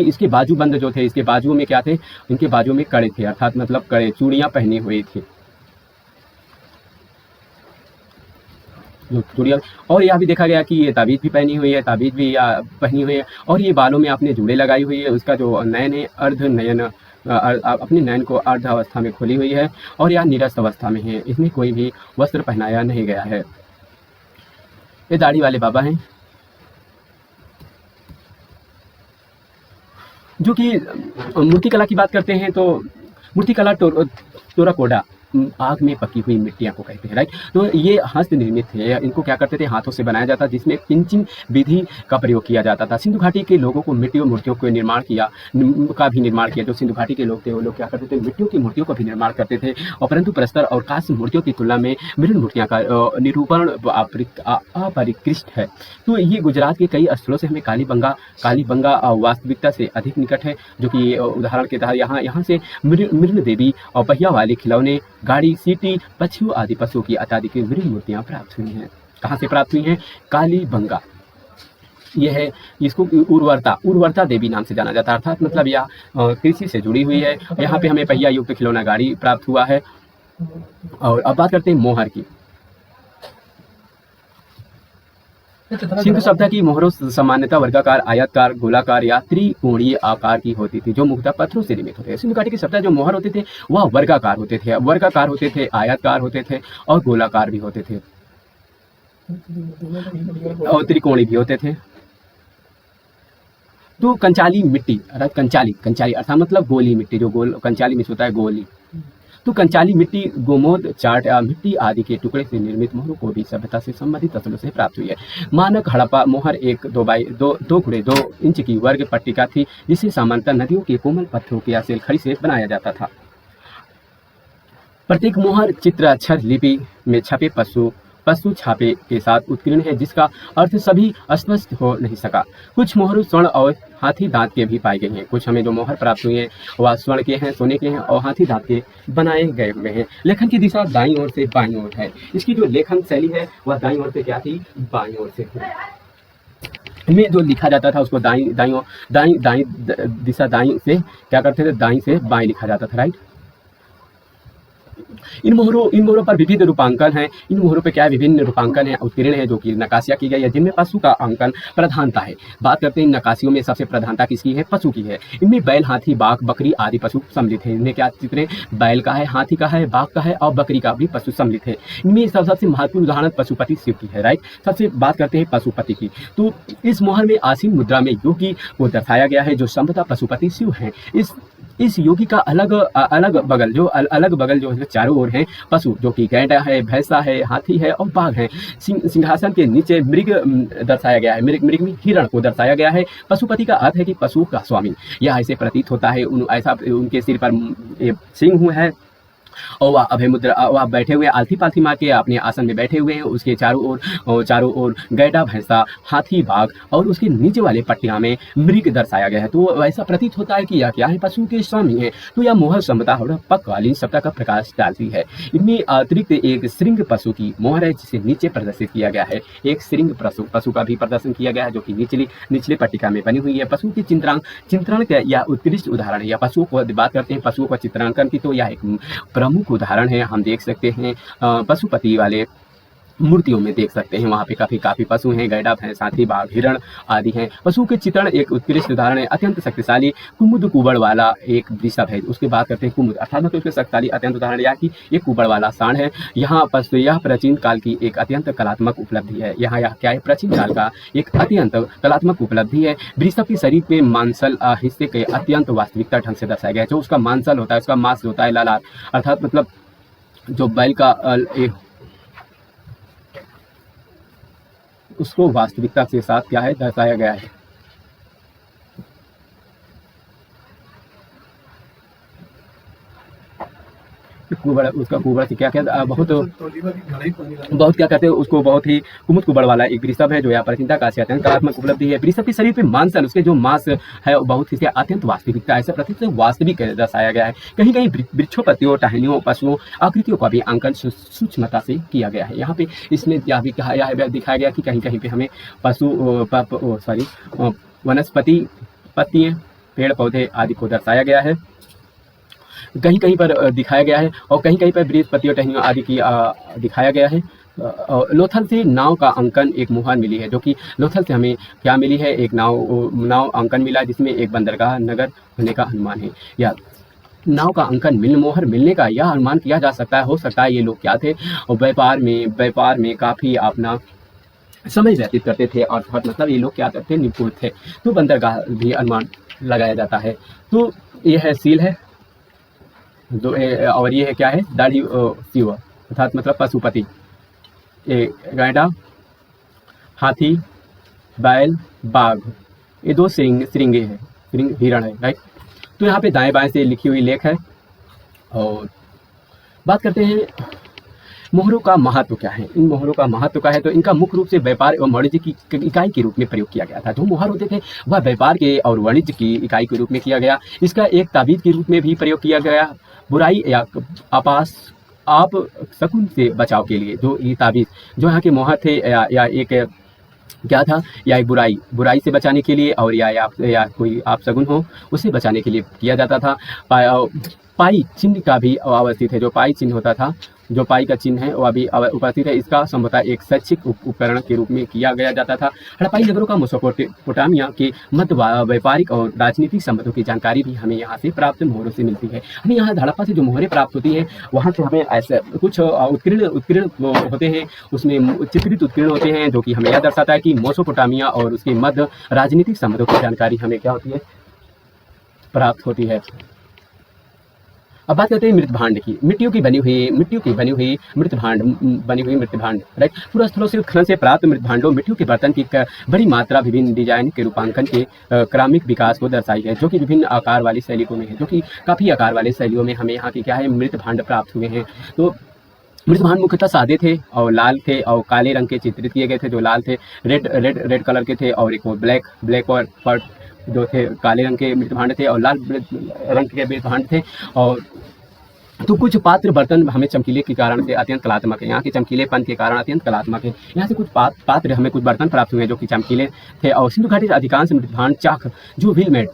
[SPEAKER 1] इसके बाजूबंद जो थे, इसके बाजुओं में क्या थे, इनके बाजुओं में कड़े थे अर्थात मतलब कड़े चूड़ियां पहनी हुई थी जो चूड़ियां। और यह भी देखा गया कि ये ताबीज भी पहनी हुई है, ताबीज भी पहनी हुई है और ये बालों में आपने जूड़े लगाई हुई है। उसका जो नयन है अर्ध नयन अपने नयन को अर्ध अवस्था में खोली हुई है और यह निरस्त अवस्था में है। इसमें कोई भी वस्त्र पहनाया नहीं गया है। ये दाढ़ी वाले बाबा हैं जो कि मूर्तिकला की बात करते हैं तो मूर्तिकला टेराकोटा आग में पकी हुई मिट्टियां को कहते हैं, राइट। तो ये हस्त निर्मित थे। इनको क्या करते थे, हाथों से बनाया जाता, जिसमें पिंचिंग विधि का प्रयोग किया जाता था। सिंधु घाटी के लोगों को मिट्टी और मूर्तियों का भी निर्माण किया। जो सिंधु घाटी के लोग थे वो लोग क्या करते थे, मिट्टियों की मूर्तियों का भी निर्माण करते थे और परंतु प्रस्तर और कांस्य मूर्तियों की तुलना में मृण मूर्तियां का निरूपण अपरिष्कृत है। तो ये गुजरात के कई स्थलों से हमें कालीबंगा वास्तविकता से अधिक निकट है, जो कि उदाहरण के तहत यहाँ से मृण देवी और पहिया वाले खिलौने, गाड़ी, सीटी, पक्षियों आदि पशुओं की अत्यधिक मृण मूर्तियां प्राप्त हुई हैं। कहाँ से प्राप्त हुई हैं, कालीबंगा। यह है, इसको उर्वरता देवी नाम से जाना जाता है, अर्थात मतलब यह कृषि से जुड़ी हुई है। यहाँ पे हमें पहिया युक्त खिलौना गाड़ी प्राप्त हुआ है। और अब बात करते हैं मोहर की। सिंधु सभ्यता की मोहरों सामान्यतः वर्गाकार, आयताकार, गोलाकार या त्रिकोणीय आकार की होती थी, जो मुख्यतः पत्थरों से निर्मित होते हैं। सिंधु घाटी की सभ्यता जो मोहर होते थे वह वर्गाकार होते थे, आयताकार होते थे और गोलाकार भी होते थे और त्रिकोणीय भी होते थे। तो कंचाली मिट्टी अर्थात कंचाली अर्थात मतलब गोली मिट्टी, जो कंचाली मिक्स होता है गोली। तो कंचाली मिट्टी, गोमोद, चाट मिट्टी आदि के टुकड़े से निर्मित मोहरों को भी सभ्यता से संबंधित स्थलों से प्राप्त हुई है। मानक हड़प्पा मोहर 1-2 इंच की वर्ग पट्टिका थी, जिसे सामान्यतः नदियों के कोमल पत्थरों की या सेलखड़ी से बनाया जाता था। प्रत्येक मोहर चित्राक्षर लिपि में छपे पशु छापे के साथ उत्कीर्ण है, जिसका अर्थ सभी स्पष्ट हो नहीं सका। कुछ मोहर स्वर्ण और हाथी दांत के भी पाए गए हैं। कुछ हमें जो मोहर प्राप्त हुए हैं वह स्वर्ण के हैं, सोने के हैं और हाथी दांत के बनाए गए हुए हैं। लेखन की दिशा दाईं ओर से बाईं ओर है। इसकी जो लेखन शैली है वह दाईं ओर से क्या थी, बाईं ओर से थी। में जो लिखा जाता था उसको दाईं दिशा दाईं से क्या करते थे, दाईं से बाईं लिखा जाता था, राइट। इन मोहरों पर विविध रूपांकन है। इन मोहरों पे क्या है, विभिन्न रूपांकन है, उत्कीर्ण है, जो कि नक्काशियां की गई है, जिनमें पशु का अंकन प्रधानता है। बात करते हैं इन नक्काशियों में सबसे प्रधानता किसकी है, पशु की है। इनमें बैल, हाथी, बाघ, बकरी आदि पशु सम्मिलित है। इनमें क्या चित्र, बैल का है, हाथी का है, बाघ का है और बकरी का भी पशु सम्मिलित है। इनमें सबसे महत्वपूर्ण उदाहरण पशुपति शिव की है, राइट। सबसे बात करते हैं पशुपति की। तो इस मोहर में आसीन मुद्रा में योगी को दर्शाया गया है, जो संभवतः पशुपति शिव है। इस योगी का अलग बगल जो है चारों ओर है पशु, जो कि गैंडा है, भैंसा है, हाथी है और बाघ है। सिंहासन के नीचे मृग दर्शाया गया है, मृग में हिरण को दर्शाया गया है। पशुपति का अर्थ है कि पशु का स्वामी। यह ऐसे प्रतीत होता है ऐसा उनके सिर पर सिंह है और वह अभय मुद्रा, वह बैठे हुए आलथी पालथी मार के अपने आसन में बैठे हुए हैं। उसके चारों ओर गैंडा, भैंसा, हाथी, बाघ और उसके नीचे वाले पट्टिया में मृग दर्शाया गया है। तो ऐसा प्रतीत होता है कि यह क्या है, पशु के स्वामी है। तो यह मोहर संभवतः हड़प्पाकालीन सभ्यता का प्रकाश डालती है। इनमें अतिरिक्त एक श्रृंग पशु की मोहर है, जिसे नीचे प्रदर्शित किया गया है। एक श्रृंग पशु का भी प्रदर्शन किया गया है, जो कि निचले पट्टिका में बनी हुई है। पशु की चित्रण का यह उत्कृष्ट उदाहरण है। या पशुओं को बात करते हैं पशुओं का चित्रांकन की, तो यह एक प्रमुख उदाहरण है। हम देख सकते हैं पशुपति वाले मूर्तियों में देख सकते हैं, वहाँ पे काफी पशु हैं, गैंडा, भैंस, हाथी, बाघ, हिरण आदि हैं। पशु के चित्रण एक उत्कृष्ट उदाहरण है। अत्यंत शक्तिशाली कुमुद कुबड़ वाला एक वृषभ है, उसके बात करते हैं कुमुद अर्थात मतलब उसके शक्तिशाली अत्यंत उदाहरण यह कि एक कुबड़ वाला सांड है। यह प्राचीन काल की एक अत्यंत कलात्मक उपलब्धि है। यह क्या है, प्राचीन काल का एक अत्यंत कलात्मक उपलब्धि है। वृषभ के शरीर पे मांसल हिस्से के अत्यंत वास्तविकता ढंग से दर्शाया गया है। जो उसका मांसल होता है, उसका मांस होता है लालाट, अर्थात मतलब जो बैल का उसको वास्तविकता के साथ क्या है दर्शाया गया है। कुबड़, उसका कुबड़ से क्या क्या बहुत क्या कहते हैं उसको, बहुत ही कुमुद कुबड़ वाला एक वृषभ है जो यहाँ पर चिंता का अत्यंत कलात्मक उपलब्धि है। वृषभ के शरीर पे मांसल, उसके जो मांस है बहुत ही अत्यंत वास्तविकता, ऐसा प्रतीत वास्तविक दर्शाया गया है। कहीं कहीं वृक्षों, पत्तियों, टहनियों, पशुओं, आकृतियों का भी अंकन सूक्ष्मता से किया गया है। यहाँ पे इसमें यह भी दिखाया गया कि कहीं कहीं पे हमें वनस्पति, पत्तियां, पेड़ पौधे आदि को दर्शाया गया है, कहीं कहीं पर दिखाया गया है, और कहीं कहीं पर वृक्ष, पत्तियों, टहनियों आदि की दिखाया गया है। लोथल से नाव का अंकन एक मुहर मिली है, जो कि लोथल से हमें क्या मिली है, एक नाव अंकन मिला जिसमें एक बंदरगाह नगर होने का अनुमान है। या नाव का अंकन मोहर मिलने का यह अनुमान किया जा सकता है। हो सकता है ये लोग क्या थे, और व्यापार में काफ़ी अपना समय व्यतीत करते थे, और मतलब ये लोग क्या करते, निपुण थे। तो बंदरगाह भी अनुमान लगाया जाता है। तो यह है सील है, और ये है क्या है, दाढ़ी शिव अर्थात मतलब पशुपति, गैंडा, हाथी, बैल, बाघ, ये दो श्रृंगे हैं, हिरण है, राइट। तो यहाँ पे दाएं बाएं से लिखी हुई लेख है। और बात करते हैं मोहरों का महत्व क्या है। इन मोहरों का महत्व क्या है, तो इनका मुख्य रूप से व्यापार एवं वाणिज्य की इकाई के रूप में प्रयोग किया गया था। जो मोहर होते थे वह व्यापार के और वाणिज्य की इकाई के रूप में किया गया। इसका एक ताबीज के रूप में भी प्रयोग किया गया, बुराई या आप शकुन से बचाव के लिए। जो ये ताबीज, जो यहाँ के मोहर थे, या एक क्या था, या एक बुराई से बचाने के लिए, और या कोई आप शगुन हो उससे बचाने के लिए किया जाता था। पाई चिन्ह का भी अवस्थित है। जो पाई चिन्ह होता था, जो पाई का चिन्ह है वह भी उपस्थित है। इसका संभवतः एक शैक्षिक उपकरण के रूप में किया गया जाता था। हड़प्पाई नगरों का मेसोपोटामिया के मध्य व्यापारिक और राजनीतिक संबंधों की जानकारी भी हमें यहाँ से प्राप्त मोहरों से मिलती है। हमें यहाँ हड़प्पा से जो मोहरें प्राप्त होती हैं वहाँ से हमें ऐसे कुछ उत्कीर्ण होते हैं, उसमें चित्रित उत्कीर्ण होते हैं, जो कि हमें यह दर्शाता है कि मेसोपोटामिया और उसके मध्य राजनीतिक संबंधों की जानकारी हमें क्या होती है, प्राप्त होती है। अब बात करते हैं मृत भांड की। मिट्टियों की बनी हुई मृत भांड, राइट। पूरा स्थलों से उत्खनन से प्राप्त मृत भांडों, मिट्टियों के बर्तन की बड़ी मात्रा विभिन्न डिजाइन के रूपांकन के क्रमिक विकास को दर्शाई है, जो कि विभिन्न आकार वाली शैलियों में है, जो कि काफी आकार वाले शैलियों में हमें यहाँ की क्या है, मृत भांड प्राप्त हुए हैं। तो मृत भांड मुख्यतः सादे थे और लाल थे और काले रंग के चित्रित किए गए थे। जो लाल थे रेड कलर के थे, और एक ब्लैक और पर्ट जो थे काले रंग के मृत भांड थे, और लाल रंग के मृत भांड थे। और तो कुछ पात्र बर्तन हमें चमकीले के कारण से अत्यंत कलात्मक है, यहाँ के चमकीलेपन के कारण अत्यंत कलात्मक है। यहाँ से कुछ पात्र हमें कुछ बर्तन प्राप्त हुए जो कि चमकीले थे। और सिंधु घाटी अधिकांश मृत भांड चाक जो व्हील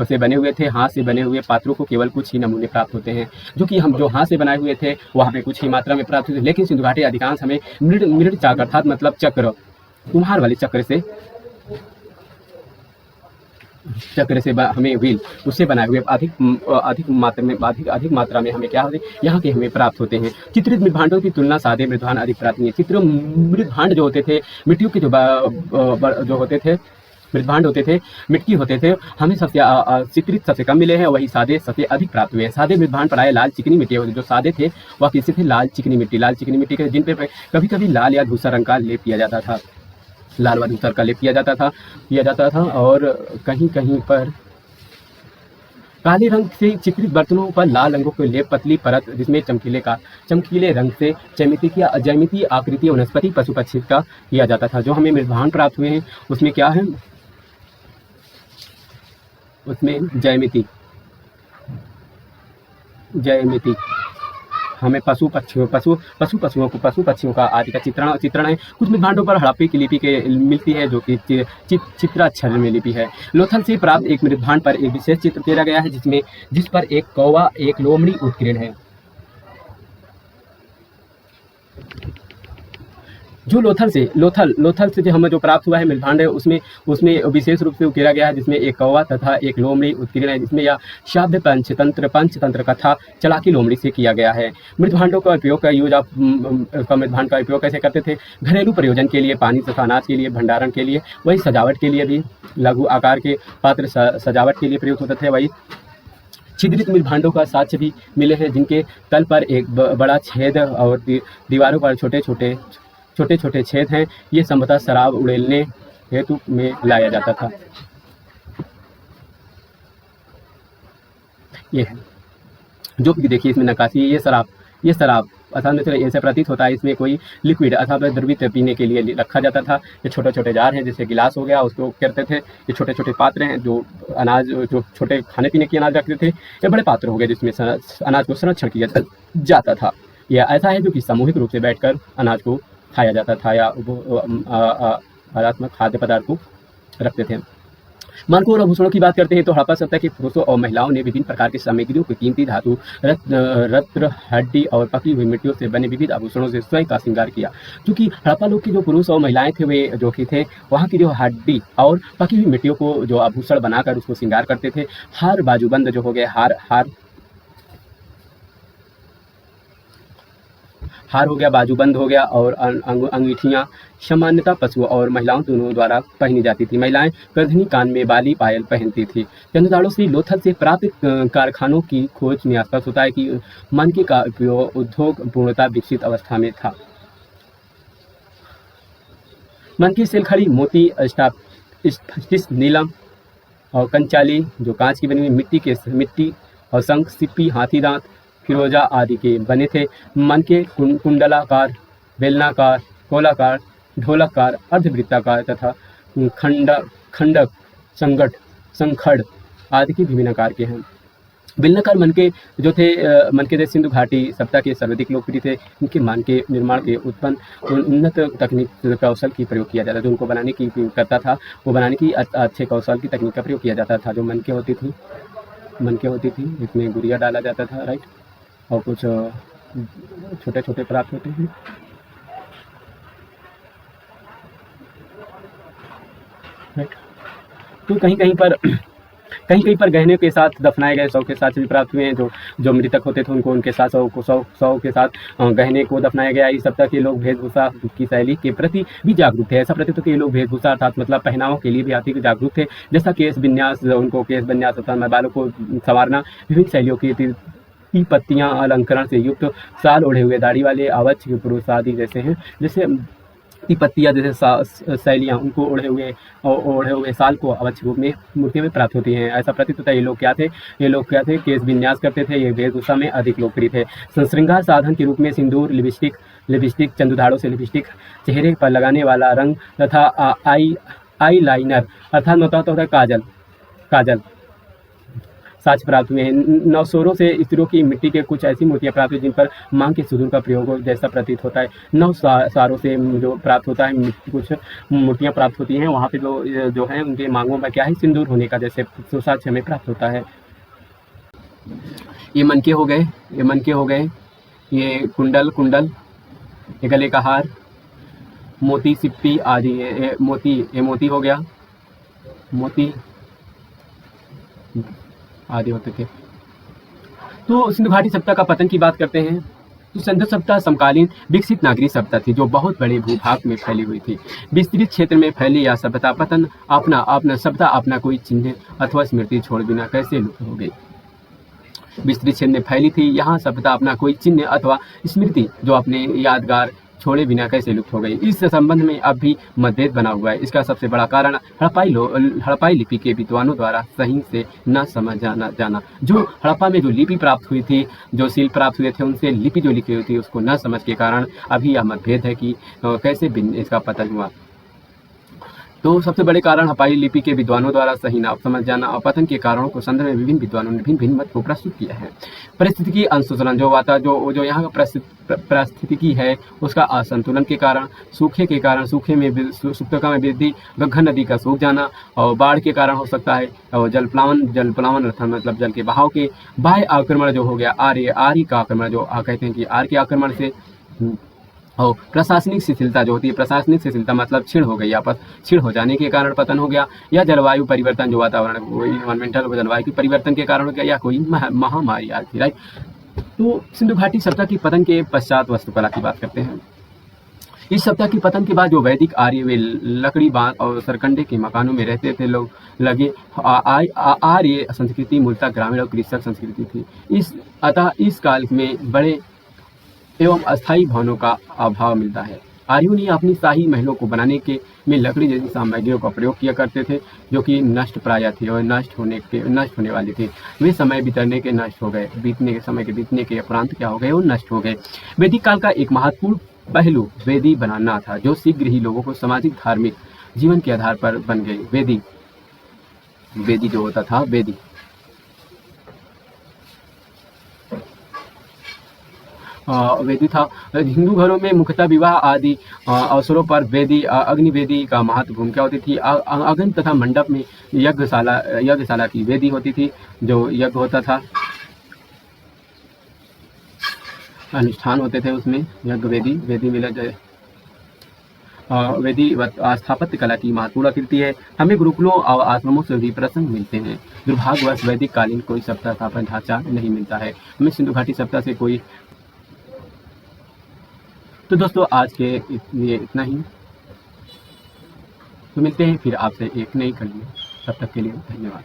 [SPEAKER 1] से बने हुए थे, हाथ से बने हुए पात्रों को केवल कुछ ही नमूने प्राप्त होते हैं, जो कि हम जो हाथ से बनाए हुए थे वो हमें कुछ ही मात्रा में प्राप्त हुए। लेकिन सिंधु घाटी अधिकांश हमें मृद चाक अर्थात मतलब चक्र, कुम्हार वाले चक्र से हमें व्हील उससे बनाए हुए अधिक मात्रा में हमें क्या होते यहाँ के हमें प्राप्त होते हैं। चित्रित मृत भांडों की तुलना सादे मृत भांड अधिक प्राप्त है। चित्र मृत भांड जो होते थे, मिट्टियों के जो होते थे, मृत भांड होते थे, मिट्टी होते थे, हमें सबसे चित्रित सबसे कम मिले हैं, वही सादे सबसे अधिक प्राप्त हुए हैं। सादे मृत भांड प्राय लाल चिकनी मिट्टी होते, जो सादे थे वह किसी थे लाल चिकनी मिट्टी के, जिन पर कभी कभी लाल या धूसर रंग का लेप किया जाता था, लाल व धूसर का लेप किया जाता था। और कहीं कहीं पर काले रंग से चित्रित बर्तनों पर लाल रंगों के लेप, पतली परत जिसमें चमकीले रंग से ज्यामितीय आकृति वनस्पति पशु पक्षी का किया जाता था। जो हमें मृत भांड प्राप्त हुए हैं उसमें क्या है, उसमें ज्यामिति हमें पशु पक्षियों का आदि का चित्रण है। कुछ मृत भांडों पर हड़प्पा की लिपि के मिलती है, जो कि चित्राक्षर में लिपि है। लोथल से प्राप्त एक मृत भांड पर एक विशेष चित्र उकेरा गया है, जिस पर एक कौवा, एक लोमड़ी उत्कीर्ण है। जो लोथल से जो हमें जो प्राप्त हुआ है मृत भांड है, उसमें विशेष रूप से उकेरा गया है, जिसमें एक कौवा तथा एक लोमड़ी उत्कीर्ण है, जिसमें यह शाब्द पंचतंत्र कथा चलाकी लोमड़ी से किया गया है। मृत भांडों का उपयोग मृत भांड का उपयोग कैसे करते थे, घरेलू प्रयोजन के लिए, पानी तथा अनाज के लिए, भंडारण के लिए, वही सजावट के लिए भी लघु आकार के पात्र सजावट के लिए प्रयुक्त होते थे। वही छिद्रित मृत भांडों का साक्ष्य भी मिले हैं, जिनके तल पर एक बड़ा छेद और दीवारों पर छोटे छोटे छोटे छेद हैं, ये संभवतः शराब उड़ेलने हेतु में लाया जाता था। ये है जो कि देखिए इसमें नक्काशी, ये शराब अर्थात में ऐसे प्रतीत होता है इसमें कोई लिक्विड अथवा द्रवित पीने के लिए रखा जाता था। ये छोटे छोटे जार हैं, जैसे गिलास हो गया, उसको करते थे। ये छोटे छोटे पात्र हैं जो अनाज, जो छोटे खाने पीने के अनाज रखते थे। ये बड़े पात्र हो गए जिसमें अनाज को संरक्षण किया जाता था। यह ऐसा है जो कि सामूहिक रूप से बैठकर अनाज को खाया जाता था या खाद्य पदार्थ को रखते थे। मानकों और आभूषणों की बात करते हैं तो हड़प्पा सभ्यता के पुरुषों और महिलाओं ने विभिन्न प्रकार की सामग्रियों को कीमती धातु, रत्न, हड्डी और पकी हुई मिट्टियों से बने विविध आभूषणों से स्वयं का श्रृंगार किया। क्योंकि हड़प्पा लोग के जो पुरुष और महिलाएं थे वे जो कि थे वहाँ की जो हड्डी और पकी हुई मिट्टियों को जो आभूषण बनाकर उसको श्रृंगार करते थे। हार, बाजूबंद जो हो गए, हार हो गया, बाजूबंद हो गया और अंगूठियां सामान्यतः पशुओं और महिलाओं दोनों द्वारा पहनी जाती थी। महिलाएं करधनी, कान में बाली, पायल पहनती थी। चंद्रताड़ों से लोथल से प्राप्त कारखानों की खोज में स्पष्ट होता है कि मनके का उपयोग उद्योग पूर्णतः विकसित अवस्था में था। मनके, सेलखड़ी, मोती, स्टाफिस, नीलम और कंचाली जो कांच की बनी हुई मिट्टी और शंख, सिप्पी, हाथी दांत, फिरोजा आदि के बने थे। मनके कुंडलाकार, बेलनाकार, गोलाकार, ढोलककार, अर्धवृत्ताकार तथा खंडक, संखड़ आदि के विभिन्न आकार के हैं। बेलनाकार मनके जो थे, मनके सिंधु घाटी सभ्यता के सर्वाधिक लोकप्रिय थे। इनके मनके निर्माण के उन्नत तकनीक कौशल की प्रयोग किया जाता था। जो उनको बनाने की करता था वो बनाने की अच्छे कौशल की तकनीक का प्रयोग किया जाता था। जो मनके होती थी इसमें गुड़िया डाला जाता था, राइट, और कुछ छोटे छोटे प्राप्त होते हैं। राइट, तो कहीं कहीं पर गहने के साथ दफनाए गए शव के साथ भी प्राप्त हुए हैं। जो मृतक होते थे उनको उनके साथ शव के साथ गहने को दफनाया गया। इस सप्ताह के लोग वेशभूषा की शैली के प्रति भी जागरूक थे। ऐसा प्रतीत होता है कि ये लोग वेशभूषा अर्थात मतलब पहनावों के लिए भी आर्थिक जागरूक थे। जैसा केस विन्यास, उनको केस विन्यास अर्थात बालों को संवारना, विभिन्न शैलियों की पत्तियां, अलंकरण से युक्त साल ओढ़े हुए दाढ़ी वाले अवच पुरुष आदि जैसे हैं, जैसे की पत्तियां, जैसे शैलियां, उनको ओढ़े हुए साल को अवच रूप में मूर्ति में प्राप्त होती हैं। ऐसा प्रतीत होता है ये लोग क्या थे, केस विन्यास करते थे। ये वेशभूषा में अधिक लोकप्रिय थे। श्रृंगार साधन के रूप में सिंदूर, लिपस्टिक, चंद्रधाड़ों से लिपस्टिक, चेहरे पर लगाने वाला रंग तथा आई लाइनर अर्थात मतलब होता है काजल साक्ष्य प्राप्त हुए हैं। नवसोरों से स्त्रियों की मिट्टी के कुछ ऐसी मूर्तियां प्राप्त हुई जिन पर मांग के सिंदूर का प्रयोग हो, जैसा प्रतीत होता है। नवसारों से जो प्राप्त होता है कुछ मूर्तियां प्राप्त होती हैं, वहाँ पे जो है उनके मांगों में क्या है, सिंदूर होने का जैसे साक्ष्य में प्राप्त होता है। ये मनके हो गए, ये कुंडल, ये गले का हार, मोती, सिप्पी आदि। मोती हो गया, मोती आदि होते थे। तो सिंधु घाटी सभ्यता का पतन की बात करते हैं तो सिंधु सभ्यता समकालीन विकसित नागरिक सभ्यता थी जो बहुत बड़े भूभाग में फैली हुई थी। विस्तृत क्षेत्र में फैली यह सभ्यता पतन अपना सभ्यता अपना कोई चिन्ह अथवा स्मृति छोड़ बिना कैसे लुप्त हो गई। विस्तृत क्षेत्र में फैली थी यहाँ सभ्यता अपना कोई चिन्ह अथवा स्मृति जो अपने यादगार छोड़े बिना कैसे लुप्त हो गई। इस संबंध में अब भी मतभेद बना हुआ है। इसका सबसे बड़ा कारण हड़प्पाई लिपि के विद्वानों द्वारा सही से न समझ जाना। जो हड़प्पा में जो लिपि प्राप्त हुई थी, जो शिल्प प्राप्त हुए थे, उनसे लिपि जो लिखी हुई थी उसको न समझ के कारण अभी यह मतभेद है कि कैसे इसका पतन हुआ। तो सबसे बड़े कारण हड़प्पाई लिपि के विद्वानों द्वारा सही न समझ जाना और पतन के कारणों को संदर्भ में विभिन्न विद्वानों ने भिन्न मत को प्रस्तुत किया है। परिस्थितिकी अंशोधन जो यहाँ का परिस्थितिकी है उसका असंतुलन के कारण, सूखे में सुक्तका में वृद्धि, घग्घर नदी का सूख जाना और बाढ़ के कारण हो सकता है, और जल प्लावन अर्थात मतलब जल के बहाव के बाह्य आक्रमण जो हो गया आर्य का आक्रमण जो कहते हैं कि आर्य के आक्रमण से, और प्रशासनिक शिथिलता जो होती है, प्रशासनिक शिथिलता मतलब क्षीण हो जाने के कारण पतन हो गया, या जलवायु परिवर्तन जो वातावरण इन्वायरमेंटल जलवायु के परिवर्तन के कारण हो गया, या कोई महामारी आई थी, राइट। तो सिंधु घाटी सभ्यता की पतन के पश्चात वास्तुकला की बात करते हैं। इस सभ्यता की पतन के बाद जो वैदिक आर्य वे लकड़ी, बांस और सरकंडे के मकानों में रहते थे लोग लगे। आर्य संस्कृति मूलतः ग्रामीण और कृषक संस्कृति थी। अतः इस काल में बड़े एवं अस्थायी भवनों का अभाव मिलता है। आर्यों ने अपनी शाही महलों को बनाने के में लकड़ी जैसी सामग्रियों का प्रयोग किया करते थे, जो कि नष्ट प्राय थी और नष्ट होने वाली थी। वे समय बीतने के नष्ट हो गए, समय के बीतने के उपरांत क्या हो गए, वो नष्ट हो गए। वैदिक काल का एक महत्वपूर्ण पहलू वेदी बनाना था, जो शीघ्र ही लोगों को सामाजिक धार्मिक जीवन के आधार पर बन गए। वेदी जो होता था, वेदी था। हिंदू घरों में मुख्यतः विवाह आदि अवसरों पर अग्निवेदी का महत्व भूमिका होती थी। अग्नि तथा मंडप में यज्ञशाला की वेदी होती थी, जो यज्ञ होता था, अनुष्ठान होते थे उसमें। वेदी मिला जाए। वेदी स्थापत्य कला की महत्वपूर्ण कृति है। हमें गुरुकुलों और आश्रमों से भी प्रसंग मिलते हैं। दुर्भाग्यवश वैदिक कालीन कोई सप्ताह स्थापना ढांचा नहीं मिलता है हमें सिंधु घाटी सप्ताह से कोई। तो दोस्तों आज के लिए इतना ही। तो मिलते हैं फिर आपसे एक नई कड़ी में। तब तक के लिए धन्यवाद।